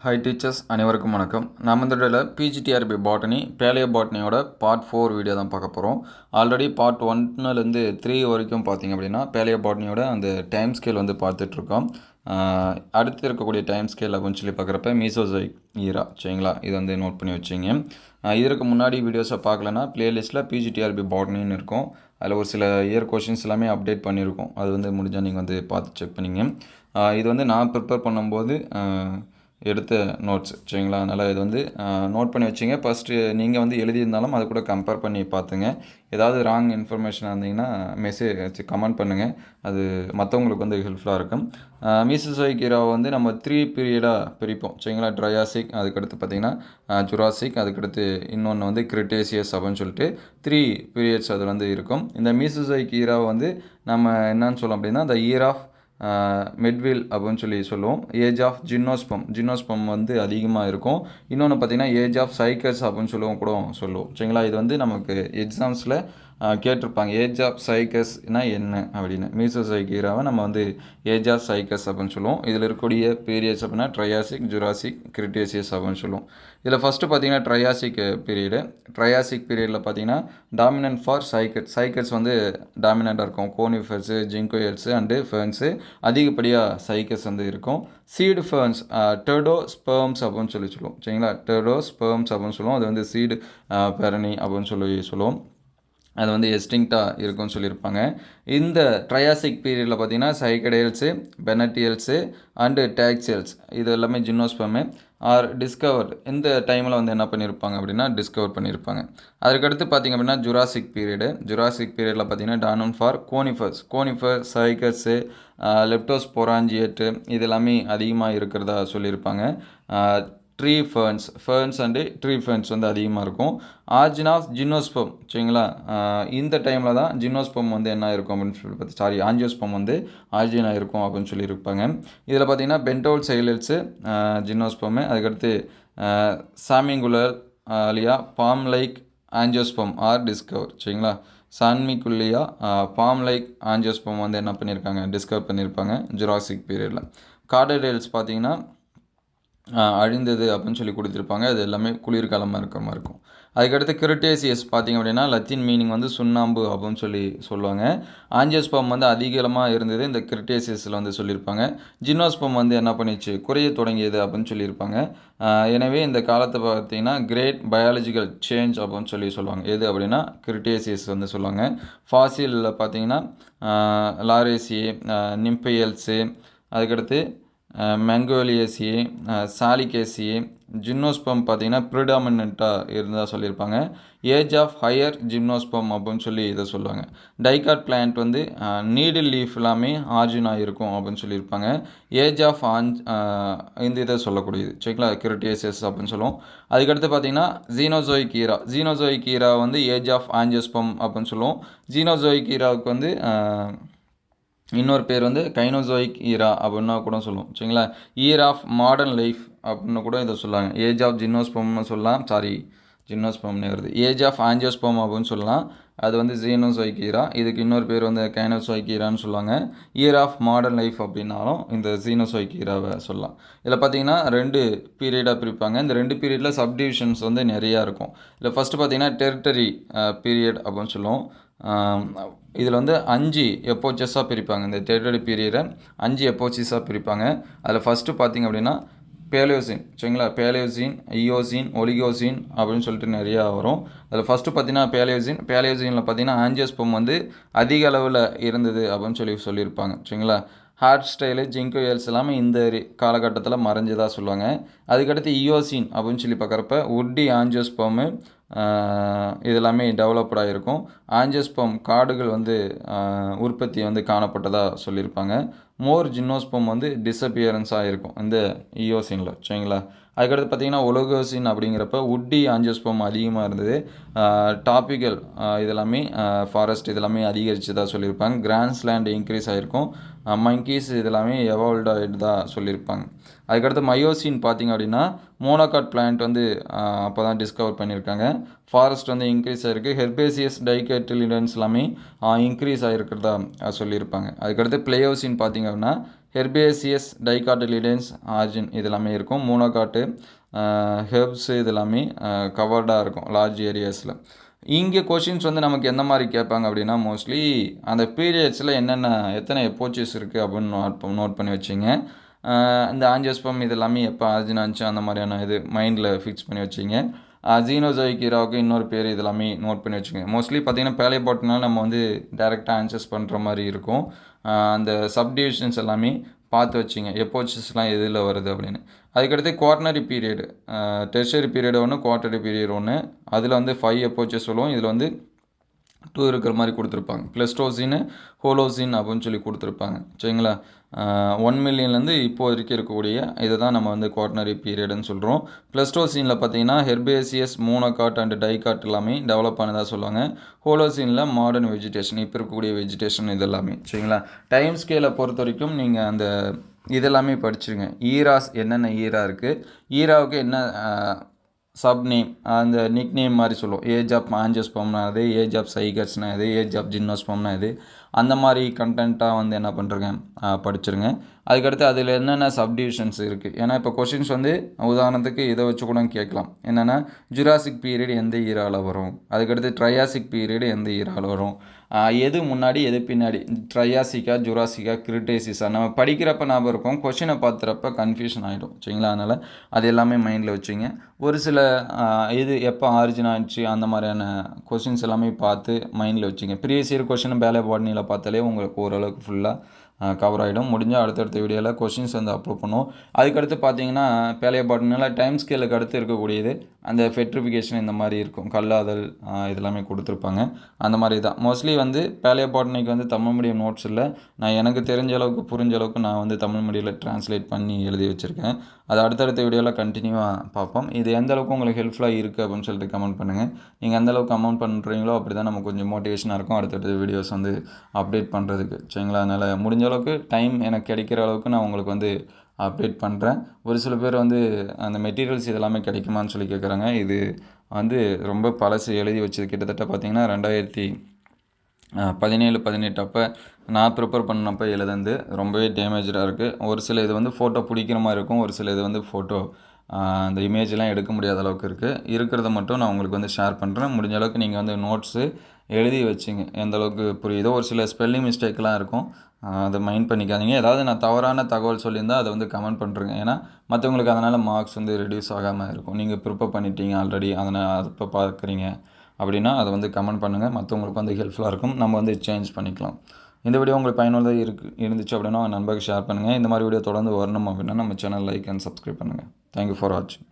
Hi teachers, அனைவருக்கும் வணக்கம். நம்ம இந்த வீடியோவில் பிஜிடிஆர்பி பாட்டனி பேலியோ பாட்டனியோட பார்ட் 4 வீடியோ தான் பார்க்க போகிறோம். ஆல்ரெடி பார்ட் 1லேருந்து 3 வரைக்கும் பார்த்திங்க அப்படின்னா பேலியோ பாட்டனியோட அந்த டைம் ஸ்கேல் வந்து பார்த்துட்ருக்கோம். அடுத்து இருக்கக்கூடிய டைம் ஸ்கேல் அப்படின்னு சொல்லி பார்க்குறப்ப மீசோசோயிக் ஈரா, சரிங்களா? இது வந்து நோட் பண்ணி வச்சிங்க. இதற்கு முன்னாடி வீடியோஸை பார்க்கலன்னா ப்ளேலிஸ்ட்டில் பிஜிடிஆர்பி பாட்டனின்னு இருக்கும். அதில் ஒரு சில இயர் கொஷின்ஸ் எல்லாமே அப்டேட் பண்ணியிருக்கோம். அது வந்து முடிஞ்சால் நீங்கள் வந்து பார்த்து செக் பண்ணிங்க. இது வந்து நான் ப்ரிப்பேர் பண்ணும்போது எடுத்த நோட்ஸ், சரிங்களா? அதனால் இது வந்து நோட் பண்ணி வச்சிங்க. ஃபஸ்ட்டு நீங்கள் வந்து எழுதியிருந்தாலும் அது கூட கம்பேர் பண்ணி பார்த்துங்க. ஏதாவது ராங் இன்ஃபர்மேஷனாக இருந்தீங்கன்னா கமெண்ட் பண்ணுங்கள். அது மற்றவங்களுக்கு வந்து ஹெல்ப்ஃபுல்லாக இருக்கும். மீசோசோயிக் ஈராவை வந்து நம்ம 3 பீரியடாக பிரிப்போம், சரிங்களா? ட்ரையாசிக், அதுக்கடுத்து பார்த்திங்கன்னா ஜுராசிக், அதுக்கடுத்து இன்னொன்று வந்து கிரிட்டேசியஸ் அப்படின்னு சொல்லிட்டு 3 பீரியட்ஸ் அது வந்து இருக்கும். இந்த மீசோசோயிக் ஈராவை வந்து நம்ம என்னன்னு சொல்லலாம் அப்படின்னா இந்த இயர் ஆஃப் மெட்வில் அப்படின்னு சொல்லி சொல்லுவோம். ஏஜ் ஆஃப் ஜிம்னோஸ்பம் வந்து அதிகமாக இருக்கும். இன்னொன்று பார்த்திங்கன்னா ஏஜ் ஆஃப் சைக்கஸ் அப்படின்னு சொல்லுவோம், சரிங்களா? இது வந்து நமக்கு எக்ஸாம்ஸில் கேட்டிருப்பாங்க. ஏஜ் ஆஃப் சைக்கஸ்னா என்ன அப்படின்னு. மீசோசோயிக் ஈராவை நம்ம வந்து ஏஜ் ஆஃப் சைக்கஸ் அப்படின்னு சொல்லுவோம். இதில் இருக்கக்கூடிய பீரியட்ஸ் அப்படின்னா ட்ரையாசிக், ஜுராசிக், கிரிட்டேசியஸ் அப்படின்னு சொல்லுவோம். இதில் ஃபஸ்ட்டு பார்த்திங்கன்னா ட்ரையாசிக் பீரியடில் பார்த்திங்கன்னா டாமினன்ட் ஃபார் சைக்கட்ஸ் வந்து டாமினண்ட்டாக இருக்கும். கோனிஃபர்ஸு, ஜிங்கோயல்ஸு அண்டு ஃபெர்ன்ஸு அதிகப்படியாக சைக்கஸ் வந்து இருக்கும். சீடு ஃபெர்ன்ஸ் டெர்டோஸ்பெர்ம்ஸ் அப்படின்னு சொல்லுவோம், சரிங்களா? டெர்டோஸ்பெர்ம்ஸ் அப்படின்னு சொல்லுவோம். அது வந்து சீடு பெரணி அப்படின்னு சொல்லுவோம். அது வந்து எஸ்டிங்க்டாக இருக்குன்னு சொல்லியிருப்பாங்க. இந்த ட்ரையாசிக் பீரியடில் பார்த்திங்கன்னா சைக்கடேல்ஸு, பெனட்டியல்ஸு அண்டு டேக்சியல்ஸ் இது எல்லாமே ஜிம்னோஸ்பெர்மு ஆர் டிஸ்கவர்டு. இந்த டைமில் வந்து என்ன பண்ணியிருப்பாங்க அப்படின்னா டிஸ்கவர் பண்ணியிருப்பாங்க. அதுக்கடுத்து பார்த்திங்க அப்படின்னா ஜுராசிக் பீரியடில் பார்த்திங்கன்னா டானன் ஃபார் கோனிஃபர், சைக்கஸு, லெப்டோஸ்பொராஞ்சியேட்டு இது எல்லாமே அதிகமாக இருக்கிறதா சொல்லியிருப்பாங்க. Tree ferns and tree ferns வந்து அதிகமாக இருக்கும். ஆர்ஜின் ஆஃப் ஜிம்னோஸ்பெர்ம், சரிங்களா? இந்த டைமில் தான் ஜிம்னோஸ்பெர்ம் வந்து என்ன இருக்கும் அப்படின்னு சொல்லி ஆஞ்சியோஸ்பெர்ம் வந்து ஆர்ஜின் ஆகிருக்கும் அப்படின்னு சொல்லியிருப்பாங்க. இதில் பார்த்திங்கன்னா பென்டோல் சைலல்ஸு ஜிம்னோஸ்பெர்மு, அதுக்கடுத்து Sanmiguelia palm like angiosperm are discover, சரிங்களா? சான்மிகுல்லியா பாம் லைக் ஆஞ்சியோஸ்பெர்ம் வந்து என்ன பண்ணியிருக்காங்க, டிஸ்கவர் பண்ணியிருப்பாங்க ஜுராசிக் பீரியடில். கார்டடேல்ஸ் பார்த்திங்கன்னா அழிந்தது அப்படின்னு சொல்லி கொடுத்துருப்பாங்க. அது எல்லாமே குளிர்காலமாக இருக்கிற மாதிரி இருக்கும். அதுக்கடுத்து கிரிட்டேசியஸ் பார்த்திங்க அப்படின்னா லத்தீன் மீனிங் வந்து சுண்ணாம்பு அப்படின்னு சொல்லுவாங்க. ஆஞ்சியோஸ்பெர்ம் வந்து அதிகமாக இருந்தது இந்த கிரிட்டேசியஸில் வந்து சொல்லியிருப்பாங்க. ஜிம்னோஸ்பெர்ம் வந்து என்ன பண்ணிச்சு, குறைய தொடங்கியது அப்படின்னு சொல்லியிருப்பாங்க. எனவே இந்த காலத்தை பார்த்திங்கன்னா கிரேட் பயாலஜிக்கல் சேஞ்ச் அப்படின்னு சொல்லுவாங்க. எது அப்படின்னா கிரிட்டேசியஸ் வந்து சொல்லுவாங்க. ஃபாசிலில் பார்த்திங்கன்னா லாரேசியே, நிம்பையல்ஸு, அதுக்கடுத்து மெங்கோலியேசியே, சாலிகேசியே, ஜிம்னோஸ்பெர்ம் பார்த்திங்கன்னா ப்ரிடாமினண்ட்டாக இருந்தால் சொல்லியிருப்பாங்க. ஏஜ் ஆஃப் ஹையர் ஜிம்னோஸ்பெர்ம் அப்படின்னு சொல்லி இதை சொல்லுவாங்க. டைகாட் பிளான்ட் வந்து நீடில் லீஃப் எல்லாமே ஆர்ஜினாக இருக்கும் அப்படின்னு சொல்லியிருப்பாங்க. ஏஜ் ஆஃப் இந்த இதை சொல்லக்கூடியது, சரிங்களா? கிரிட்டேசியஸ் அப்படின்னு சொல்லுவோம். அதுக்கடுத்து பார்த்திங்கன்னா ஜீனோசோயிக் ஈரா வந்து ஏஜ் ஆஃப் ஆஞ்சியோஸ்பெர்ம் அப்படின்னு சொல்லுவோம். ஜீனோசோயிக் ஈராவுக்கு வந்து இன்னொரு பேர் வந்து கைனோசோயிக் ஈரா அப்படின்னா கூட சொல்லுவோம், சரிங்களா? இயர் ஆஃப் மாடர்ன் லைஃப் அப்படின்னு கூட இதை சொல்லுவாங்க. ஏஜ் ஆஃப் ஜிம்னோஸ்பெர்ம்னு சொல்லலாம். ஜிம்னோஸ்பெர்ம்னே வருது. ஏஜ் ஆஃப் ஆஞ்சியோஸ்பெர்ம் அப்படின்னு சொல்லலாம். அது வந்து ஜீனோசோயிக் ஈரா. இதுக்கு இன்னொரு பேர் வந்து கைனோசோயிக் ஈரான்னு சொல்லுவாங்க. இயர் ஆஃப் மாடர்ன் லைஃப் அப்படின்னாலும் இந்த ஜீனோசோயிக் ஈராவை சொல்லலாம். இதில் பார்த்திங்கன்னா 2 பீரியடாக பிரிப்பாங்க. இந்த 2 பீரியடில் சப்டிவிஷன்ஸ் வந்து நிறையா இருக்கும். இதில் ஃபஸ்ட்டு பார்த்திங்கன்னா டெரிட்டரி பீரியட் அப்படின்னு சொல்லுவோம். இதில் வந்து 5 எப்போச்சஸாக பிரிப்பாங்க. இந்த டெரிட்டரி பீரியடை 5 எப்போச்சிஸாக பிரிப்பாங்க. அதில் ஃபஸ்ட்டு பார்த்திங்க அப்படின்னா பேலியோசின், சரிங்களா? பேலியோசின், இயோசின், ஒலிகோசின் அப்படின்னு சொல்லிட்டு நிறையா வரும். அதில் ஃபஸ்ட்டு பார்த்திங்கன்னா பேலியோசினில் பார்த்திங்கன்னா ஆஞ்சியோஸ்பெர்ம் வந்து அதிக அளவில் இருந்தது அப்படின்னு சொல்லியிருப்பாங்க, சரிங்களா? ஹேர் ஸ்டைலு, ஜிங்கோயல்ஸ் எல்லாமே இந்த காலகட்டத்தில் மறைஞ்சதாக சொல்லுவாங்க. அதுக்கடுத்து இயோசின் அப்படின்னு சொல்லி பார்க்குறப்ப உட்டி ஆஞ்சியோஸ்பெர்மு இதெல்லாமே டெவலப்டாக இருக்கும். ஆஞ்சியோஸ்பெர்ம் காடுகள் வந்து உற்பத்தி வந்து காணப்பட்டதாக சொல்லியிருப்பாங்க. மோர் ஜிம்னோஸ்பெர்ம் வந்து டிஸப்பியரன்ஸாக இருக்கும் இந்த இயோசினில், சரிங்களா? அதுக்கடுத்து பார்த்திங்கன்னா ஒலிகோசின் அப்படிங்கிறப்ப உட்டி ஆஞ்சியோஸ்பெர்ம் அதிகமாக இருந்தது. டாபிக்கல் இதெல்லாமே ஃபாரஸ்ட் இதெல்லாமே அதிகரிச்சதாக சொல்லியிருப்பாங்க. கிராண்ட்ஸ்லேண்ட் இன்க்ரீஸ் ஆகிருக்கும். மங்கீஸ் இதெல்லாமே எவால்வ்ட் ஆகிட்டு தான் சொல்லியிருப்பாங்க. அதுக்கடுத்து மயோசின் பார்த்திங்க அப்படின்னா மோனோகாட் பிளான்ட் வந்து அப்போ தான் டிஸ்கவர் பண்ணியிருக்காங்க. ஃபாரஸ்ட் வந்து இன்க்ரீஸ் ஆகிருக்கு. ஹெர்பேசியஸ் டைகட்டிலிடன்ஸ் எல்லாமே இன்க்ரீஸ் ஆகிருக்கிறதா சொல்லியிருப்பாங்க. அதுக்கடுத்து பிளேயோசின் பார்த்திங்க அப்படின்னா ஹெர்பேசியஸ், டைகாட்டிலிடன்ஸ், ஆர்ஜின் இது எல்லாமே இருக்கும். மோனோகாட்டு, ஹெர்ப்ஸ் இது எல்லாமே கவர்டாக இருக்கும் லார்ஜ் ஏரியாஸில். இங்கே கொஷின்ஸ் வந்து நமக்கு எந்த மாதிரி கேட்பாங்க அப்படின்னா, மோஸ்ட்லி அந்த பீரியட்ஸில் எத்தனை எப்போச்சஸ் இருக்குது அப்படின்னு நோட் பண்ணி வச்சிங்க. இந்த ஆஞ்சியோஸ்பம் இது எல்லாமே எப்போ ஆர்ஜின் ஆச்சு அந்த மாதிரியான இது மைண்டில் ஃபிக்ஸ் பண்ணி வச்சிங்க. ஜீனோசோயிக் ஈராவுக்கு இன்னொரு பேர் இது எல்லாமே நோட் பண்ணி வச்சுங்க. மோஸ்ட்லி பார்த்திங்கன்னா பேலியோபாட்னால் நம்ம வந்து டேரெக்டாக ஆன்சர்ஸ் பண்ணுற மாதிரி இருக்கும். அந்த சப்டிவிஷன்ஸ் எல்லாமே பார்த்து வச்சிங்க, எப்போச்சஸ்லாம் எதில் வருது அப்படின்னு. அதுக்கடுத்து குவார்டனரி பீரியடு, டெர்ஷரி பீரியட் ஒன்று, குவார்டரி பீரியட் ஒன்று. அதில் வந்து 5 எப்போச்சஸ் சொல்லுவோம். இதில் வந்து 2 இருக்கிற மாதிரி கொடுத்துருப்பாங்க. பிளஸ்டோசின், ஹோலோசின் அப்படின்னு சொல்லி கொடுத்துருப்பாங்க. சரிங்களா? 1 மில்லியன்லேருந்து இப்போ வரைக்கும் இருக்கக்கூடிய இதை தான் நம்ம வந்து குவார்டனரி பீரியடுன்னு சொல்கிறோம். பிளஸ்டோசினில் பார்த்தீங்கன்னா ஹெர்பேசியஸ், மோனோகாட் அண்ட் டைகாட் எல்லாமே டெவலப் ஆனதாக சொல்லுவாங்க. ஹோலோசினில் மாடர்ன் வெஜிடேஷன், இப்போ இருக்கக்கூடிய வெஜிடேஷன் இது எல்லாமே. சரிங்களா? டைம் ஸ்கேலை பொறுத்த வரைக்கும் நீங்கள் அந்த இதெல்லாமே படிச்சுருங்க. ஈராஸ் என்னென்ன ஈரா இருக்குது, ஈராவுக்கு என்ன சப் நேம், அந்த நிக் நேம் மாதிரி சொல்லுவோம். ஏஜ் ஆஃப் ஆஞ்சியோஸ்பம்னா அது, ஏஜ் ஆஃப் சைகட்ஸ்னா இது, ஏஜ் ஆஃப் ஜிம்னோஸ்பம்னா இது. அந்த மாதிரி கண்டென்ட்டாக வந்து என்ன பண்ணுறேங்க, படிச்சிருங்க. அதுக்கடுத்து அதில் என்னென்ன சப்டிவிஷன்ஸ் இருக்குது. ஏன்னா இப்போ கொஷின்ஸ் வந்து உதாரணத்துக்கு இதை வச்சு கூட கேட்கலாம். என்னென்னா ஜுராசிக் பீரியட் எந்த ஈராவில் வரும், அதுக்கடுத்து ட்ரையாசிக் பீரியட் எந்த ஈராவில் வரும், எது முன்னாடி எது பின்னாடி, ட்ரையாசிக்கா ஜுராசிக்கா கிரிட்டேசிஸா, நம்ம படிக்கிறப்ப ஞாபகம் இருக்கும், கொஷினை பார்த்துறப்ப கன்ஃபியூஷன் ஆகிடும். சரிங்களா? அதனால் அது எல்லாமே மைண்டில் வச்சுங்க. ஒரு சில இது எப்போ ஆரிஜின் ஆச்சு அந்த மாதிரியான கொஷின்ஸ் எல்லாமே பார்த்து மைண்டில் வச்சுங்க. ப்ரீவியஸ் இயர் கொஷின் பாட்னியில் பார்த்தாலே உங்களுக்கு ஓரளவுக்கு ஃபுல்லாக கவர் ஆகிடும். முடிஞ்சால் அடுத்தடுத்த வீடியோவில் கொஷின்ஸ் வந்து அப்லோட் பண்ணுவோம். அதுக்கடுத்து பார்த்தீங்கன்னா பாட்னியில் டைம் ஸ்கேலுக்கு அடுத்து இருக்கக்கூடியது அந்த ஃபெட்ரிஃபிகேஷன் இந்த மாதிரி இருக்கும், கல்லாதல் இதெல்லாமே கொடுத்துருப்பாங்க. அந்த மாதிரி தான் மோஸ்ட்லி வந்து பாட்னிக்கு வந்து தமிழ் மீடியம் நோட்ஸ் இல்லை. நான் எனக்கு தெரிஞ்ச அளவுக்கு புரிஞ்ச அளவுக்கு நான் வந்து தமிழ் மீடியத்தில் ட்ரான்ஸ்லேட் பண்ணி எழுதி வச்சுருக்கேன். அது அடுத்தடுத்த வீடியோவில் கண்டினியூவாக பார்ப்போம். இது எந்த அளவுக்கு உங்களுக்கு ஹெல்ப்ஃபுல்லாக இருக்குது அப்படின்னு சொல்லிட்டு கமெண்ட் பண்ணுங்கள். நீங்கள் எந்த அளவுக்கு கமெண்ட் பண்ணுறீங்களோ அப்படி தான் நமக்கு கொஞ்சம் மோட்டிவேஷனாக இருக்கும் அடுத்தடுத்த வீடியோஸ் வந்து அப்டேட் பண்ணுறதுக்கு. சரிங்களா? அதனால் முடிஞ்ச அளவுக்கு டைம் எனக்கு கிடைக்கிற அளவுக்கு நான் உங்களுக்கு வந்து அப்டேட் பண்ணுறேன். ஒரு சில பேர் வந்து அந்த மெட்டீரியல்ஸ் இதெல்லாமே கிடைக்குமான்னு சொல்லி கேட்குறாங்க. இது வந்து ரொம்ப பழசு எழுதி வச்சது. கிட்டத்தட்ட பார்த்திங்கன்னா 2017-18 அப்போ நான் ப்ரிப்பேர் பண்ணப்போ எழுதுந்து ரொம்பவே டேமேஜாக இருக்குது. ஒரு சில இது வந்து ஃபோட்டோ பிடிக்கிற மாதிரி இருக்கும், ஒரு சில இது வந்து ஃபோட்டோ அந்த இமேஜெலாம் எடுக்க முடியாத அளவுக்கு இருக்குது. இருக்கிறத மட்டும் நான் உங்களுக்கு வந்து ஷேர் பண்ணுறேன். முடிஞ்ச அளவுக்கு நீங்கள் வந்து நோட்ஸு எழுதி வச்சுங்க, எந்த அளவுக்கு புரியுதோ. ஒரு சில ஸ்பெல்லிங் மிஸ்டேக்லாம் இருக்கும், அதை மைண்ட் பண்ணிக்காதீங்க. ஏதாவது நான் தவறான தகவல் சொல்லியிருந்தால் அதை வந்து கமெண்ட் பண்ணுறேங்க. ஏன்னா மற்றவங்களுக்கு அதனால் மார்க்ஸ் வந்து ரெடியூஸ் ஆகாமல் இருக்கும். நீங்கள் ப்ரிப்பேர் பண்ணிட்டீங்க ஆல்ரெடி, அதனால் அது இப்போ பார்க்குறீங்க அப்படின்னா அதை வந்து கமெண்ட் பண்ணுங்கள். மற்றவங்களுக்கு வந்து ஹெல்ப்ஃபுல்லாக இருக்கும், நம்ம வந்து சேஞ்ச் பண்ணிக்கலாம். இந்த வீடியோ உங்களுக்கு பயனுள்ளதாக இருந்துச்சு அப்படின்னா நண்பருக்கு ஷேர் பண்ணுங்கள். இந்த மாதிரி வீடியோ தொடர்ந்து வரணும் அப்படின்னா நம்ம சேனல் லைக் அண்ட் சப்ஸ்கிரைப் பண்ணுங்கள். தேங்க்யூ ஃபார் வாட்சிங்.